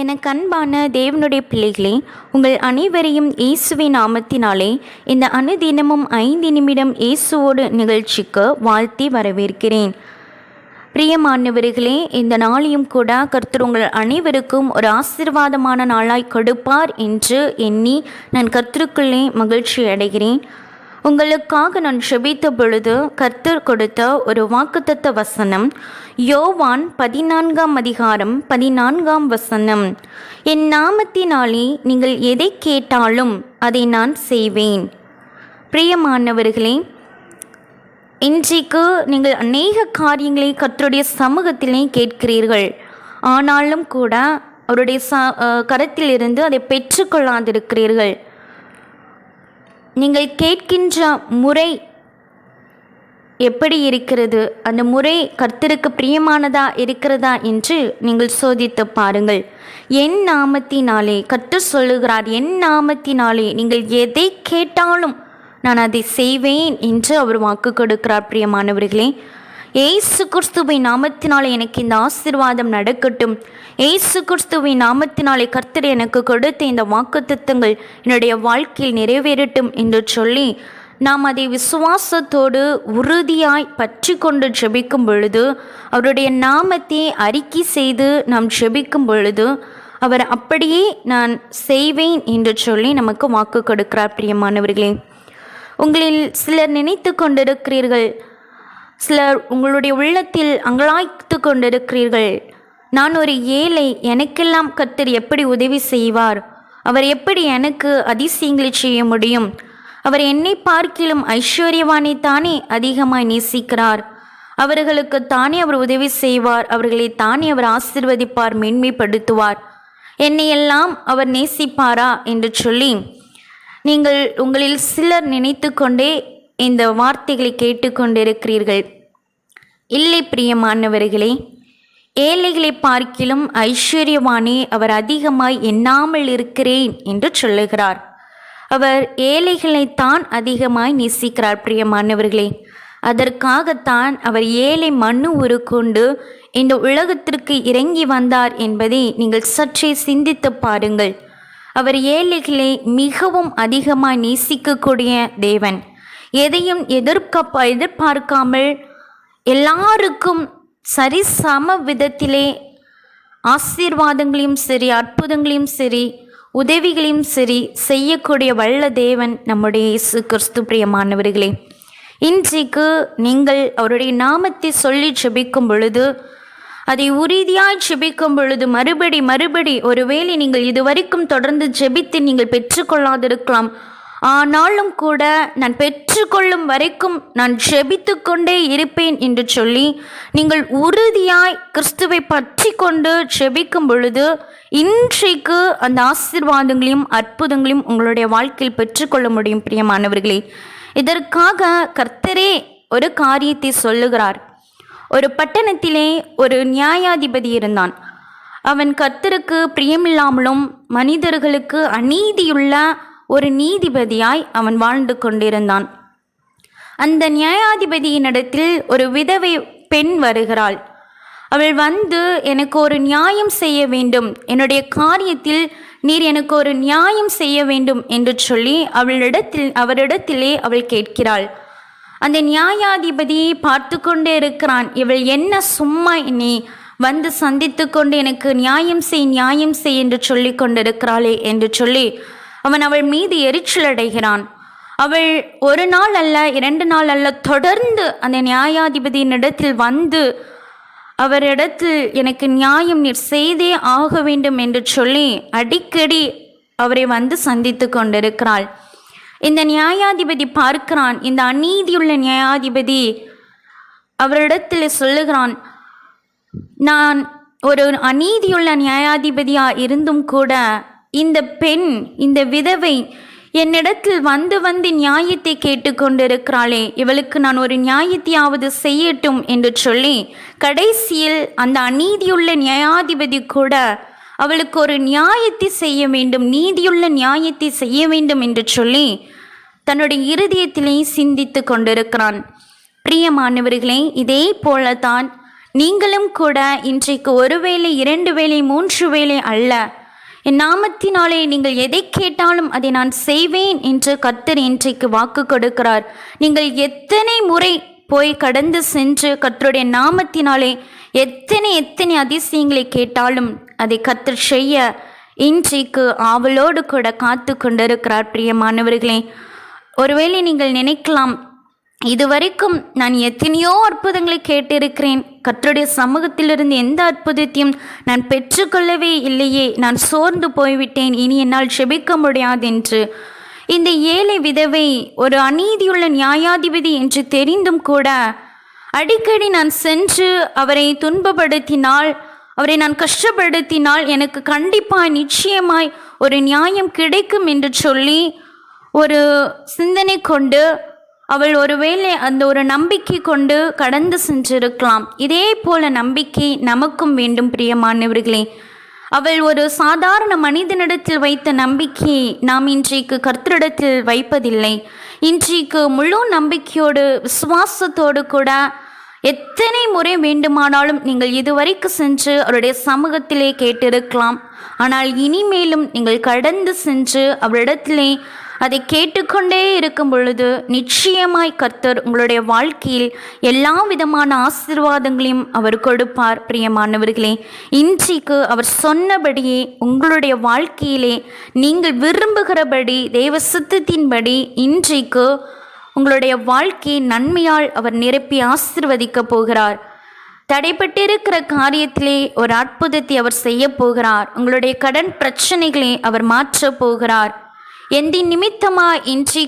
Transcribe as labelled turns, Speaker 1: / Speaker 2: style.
Speaker 1: எனக்கு அன்பான தேவனுடைய பிள்ளைகளே, உங்கள் அனைவரையும் இயேசுவின் நாமத்தினாலே இந்த அனுதினமும் 5 நிமிடம் இயேசுவோடு நிகழ்ச்சிக்கு வாழ்த்தி வரவேற்கிறேன். பிரியமானவர்களே, இந்த நாளையும் கூட கர்த்தர் உங்கள் அனைவருக்கும் ஒரு ஆசீர்வாதமான நாளாய் கொடுப்பார் என்று எண்ணி நான் கர்த்தருக்குள்ளே மகிழ்ச்சி அடைகிறேன். உங்களுக்காக நான் ஜெபித்த பொழுது கர்த்தர் கொடுத்த ஒரு வாக்குத்தத்த வசனம் யோவான் 14ஆம் அதிகாரம் 14ஆம் வசனம். என் நாமத்தினாலே நீங்கள் எதை கேட்டாலும் அதை நான் செய்வேன். பிரியமானவர்களே, இன்றைக்கு நீங்கள் அநேக காரியங்களை கர்த்தருடைய சமூகத்திலே கேட்கிறீர்கள். ஆனாலும் கூட அவருடைய கரத்திலிருந்து அதை பெற்றுக்கொள்ளாதிருக்கிறீர்கள். நீங்கள் கேட்கின்ற முறை எப்படி இருக்கிறது? அந்த முறை கர்த்தருக்கு பிரியமானதா இருக்கிறதா என்று நீங்கள் சோதித்து பாருங்கள். என் நாமத்தினாலே, கர்த்தர் சொல்லுகிறார், என் நாமத்தினாலே நீங்கள் எதை கேட்டாலும் நான் அதை செய்வேன் என்று அவர் வாக்கு கொடுக்கிறார். பிரியமானவர்களே, ஏசு கிறிஸ்துவின் நாமத்தினாலே எனக்கு இந்த ஆசீர்வாதம் நடக்கட்டும், ஏசு கிறிஸ்துவின் நாமத்தினாலே கர்த்தர் எனக்கு கொடுத்த இந்த வாக்குத்தத்தங்கள் என்னுடைய வாழ்க்கையில் நிறைவேறட்டும் என்று சொல்லி நாம் அதை விசுவாசத்தோடு உறுதியாய் பற்றி கொண்டு ஜெபிக்கும் பொழுது, அவருடைய நாமத்தை அறிக்கை செய்து நாம் ஜெபிக்கும் பொழுது அவர் அப்படியே நான் செய்வேன் என்று சொல்லி நமக்கு வாக்கு கொடுக்கிறார். பிரியமானவர்களே, உங்களில் சிலர் நினைத்து கொண்டிருக்கிறீர்கள், சிலர் உங்களுடைய உள்ளத்தில் அங்கலாய்த்து கொண்டிருக்கிறீர்கள், நான் ஒரு ஏழை, எனக்கெல்லாம் கர்த்தர் எப்படி உதவி செய்வார்? அவர் எப்படி எனக்கு அதிசயங்களை செய்ய முடியும்? அவர் என்னை பார்க்கிலும் ஐஸ்வர்யவானை தானே அதிகமாய் நேசிக்கிறார். அவர்களுக்கு தானே அவர் உதவி செய்வார், அவர்களை தானே அவர் ஆசீர்வதிப்பார், மேன்மைப்படுத்துவார். என்னையெல்லாம் அவர் நேசிப்பாரா என்று சொல்லி நீங்கள் உங்களில் சிலர் நினைத்து கொண்டே இந்த வார்த்தைகளை கேட்டுக்கொண்டிருக்கிறீர்கள். இல்லை பிரியமானவர்களே, ஏழைகளை பார்க்கிலும் ஐஸ்வர்யவானே அவர் அதிகமாய் எண்ணாமல் இருக்கிறேன் என்று சொல்லுகிறார். அவர் ஏழைகளைத்தான் அதிகமாய் நேசிக்கிறார். பிரியமானவர்களே, அதற்காகத்தான் அவர் ஏழை மண்ணு உருக்கொண்டு இந்த உலகத்திற்கு இறங்கி வந்தார் என்பதை நீங்கள் சற்றே சிந்தித்து பாருங்கள். அவர் ஏழைகளை மிகவும் அதிகமாய் நேசிக்கக்கூடிய தேவன். எதையும் எதிர்பார்க்காமல் எல்லாருக்கும் சரிசம விதத்திலே ஆசீர்வாதங்களையும் சரி, அற்புதங்களையும் சரி, உதவிகளையும் சரி செய்யக்கூடிய வல்ல தேவன் நம்முடைய இயேசு கிறிஸ்து. பிரியமானவர்களே, இன்றைக்கு நீங்கள் அவருடைய நாமத்தை சொல்லி ஜெபிக்கும் பொழுது, அதை உறுதியாய் ஜெபிக்கும் பொழுது மறுபடி ஒருவேளை நீங்கள் இதுவரைக்கும் தொடர்ந்து ஜெபித்து நீங்கள் பெற்றுக்கொள்ளாதிருக்கலாம். ஆனாலும் கூட நான் பெற்றுக்கொள்ளும் வரைக்கும் நான் ஜெபித்து கொண்டே இருப்பேன் என்று சொல்லி நீங்கள் உறுதியாய் கிறிஸ்துவை பற்றி கொண்டு ஜெபிக்கும் பொழுது இன்றைக்கு அந்த ஆசீர்வாதங்களையும் அற்புதங்களையும் உங்களுடைய வாழ்க்கையில் பெற்றுக்கொள்ள முடியும். பிரியமானவர்களே, இதற்காக கர்த்தரே ஒரு காரியத்தை சொல்லுகிறார். ஒரு பட்டணத்திலே ஒரு நியாயாதிபதி இருந்தான். அவன் கர்த்தருக்கு பிரியமில்லாமலும் மனிதர்களுக்கு அநீதியுள்ள ஒரு நீதிபதியாய் அவன் வாழ்ந்து கொண்டிருந்தான். அந்த நியாயாதிபதியினிடத்தில் ஒரு விதவை பெண் வருகிறாள். அவள் வந்து, எனக்கு ஒரு நியாயம் செய்ய வேண்டும், என்னுடைய காரியத்தில் நீர் எனக்கு ஒரு நியாயம் செய்ய வேண்டும் என்று சொல்லி அவரிடத்திலே அவள் கேட்கிறாள். அந்த நியாயாதிபதியை பார்த்து கொண்டே இருக்கிறான். இவள் என்ன சும்மா என்னை வந்து சந்தித்து கொண்டு எனக்கு நியாயம் செய் என்று சொல்லி கொண்டிருக்கிறாளே என்று சொல்லி அவள் மீது எரிச்சல் அடைகிறான். அவள் ஒரு நாள் அல்ல, 2 நாள் அல்ல, தொடர்ந்து அந்த நியாயாதிபதியின் இடத்தில் வந்து அவரிடத்தில் எனக்கு நியாயம் நீர் செய்தே ஆக வேண்டும் என்று சொல்லி அடிக்கடி அவரை வந்து சந்தித்து கொண்டிருக்கிறாள். இந்த நியாயாதிபதி பார்க்கிறான். இந்த அநீதியுள்ள நியாயாதிபதி அவரிடத்தில் சொல்லுகிறான், நான் ஒரு அநீதியுள்ள நியாயாதிபதியா இருந்தும் கூட இந்த பெண், இந்த விதவை என்னிடத்தில் வந்து நியாயத்தை கேட்டுக்கொண்டிருக்கிறாளே, இவளுக்கு நான் ஒரு நியாயத்தையாவது செய்யட்டும் என்று சொல்லி கடைசியில் அந்த அநீதியுள்ள நியாயாதிபதி கூட அவளுக்கு ஒரு நியாயத்தை செய்ய வேண்டும், நீதியுள்ள நியாயத்தை செய்ய வேண்டும் என்று சொல்லி தன்னுடைய இருதயத்திலே சிந்தித்து கொண்டிருக்கிறான். பிரியமானவர்களே, இதே போலதான் நீங்களும் கூட இன்றைக்கு ஒரு வேளை, 2 வேளை, 3 வேளை அல்ல, என் நாமத்தினாலே நீங்கள் எதை கேட்டாலும் அதை நான் செய்வேன் என்று கர்த்தர் இன்றைக்கு வாக்கு கொடுக்கிறார். நீங்கள் எத்தனை முறை போய் கடந்து சென்று கர்த்தருடைய நாமத்தினாலே எத்தனை அதிசயங்களை கேட்டாலும் அதை கர்த்தர் செய்ய இன்றைக்கு ஆவலோடு கூட காத்து கொண்டிருக்கிறார். பிரியமானவர்களே, ஒருவேளை நீங்கள் நினைக்கலாம், இதுவரைக்கும் நான் எத்தனையோ அற்புதங்களை கேட்டிருக்கிறேன், கர்த்தருடைய சமூகத்திலிருந்து எந்த அற்புதத்தையும் நான் பெற்றுக்கொள்ளவே இல்லையே, நான் சோர்ந்து போய்விட்டேன், இனி என்னால் ஜெபிக்க முடியாதென்று. இந்த ஏழை விதவை ஒரு அநீதியுள்ள நியாயாதிபதி என்று தெரிந்தும் கூட அடிக்கடி நான் சென்று அவரை துன்பப்படுத்தினால், அவரை நான் கஷ்டப்படுத்தினால் எனக்கு கண்டிப்பாக நிச்சயமாய் ஒரு நியாயம் கிடைக்கும் என்று சொல்லி ஒரு சிந்தனை கொண்டு அவள் ஒருவேளை அந்த ஒரு நம்பிக்கை கொண்டு கடந்து சென்றிருக்கலாம். இதே போல நம்பிக்கை நமக்கும் வேண்டும். பிரியமானவர்களே, அவள் ஒரு சாதாரண மனிதனிடத்தில் வைத்த நம்பிக்கையை நாம் இன்றைக்கு கர்த்தரிடத்தில் வைப்பதில்லை. இன்றைக்கு முழு நம்பிக்கையோடு விசுவாசத்தோடு கூட எத்தனை முறை வேண்டுமானாலும் நீங்கள் இதுவரைக்கும் சென்று அவருடைய சமூகத்திலே கேட்டிருக்கலாம். ஆனால் இனிமேலும் நீங்கள் கடந்து சென்று அவரிடத்திலே அதை கேட்டுக்கொண்டே இருக்கும் பொழுது நிச்சயமாய் கர்த்தர் உங்களுடைய வாழ்க்கையில் எல்லா விதமான ஆசீர்வாதங்களையும் அவர் கொடுப்பார். பிரியமானவர்களே, இன்றைக்கு அவர் சொன்னபடியே உங்களுடைய வாழ்க்கையிலே நீங்கள் விரும்புகிறபடி தேவ சித்தத்தின்படி இன்றைக்கு உங்களுடைய வாழ்க்கையை நன்மையால் அவர் நிரப்பி ஆசீர்வதிக்க போகிறார். தடைப்பட்டிருக்கிற காரியத்திலே ஒரு அற்புதத்தை அவர் செய்ய போகிறார். உங்களுடைய கடன் பிரச்சனைகளை அவர் மாற்ற போகிறார். எந்த நிமித்தமா இன்றைக்கு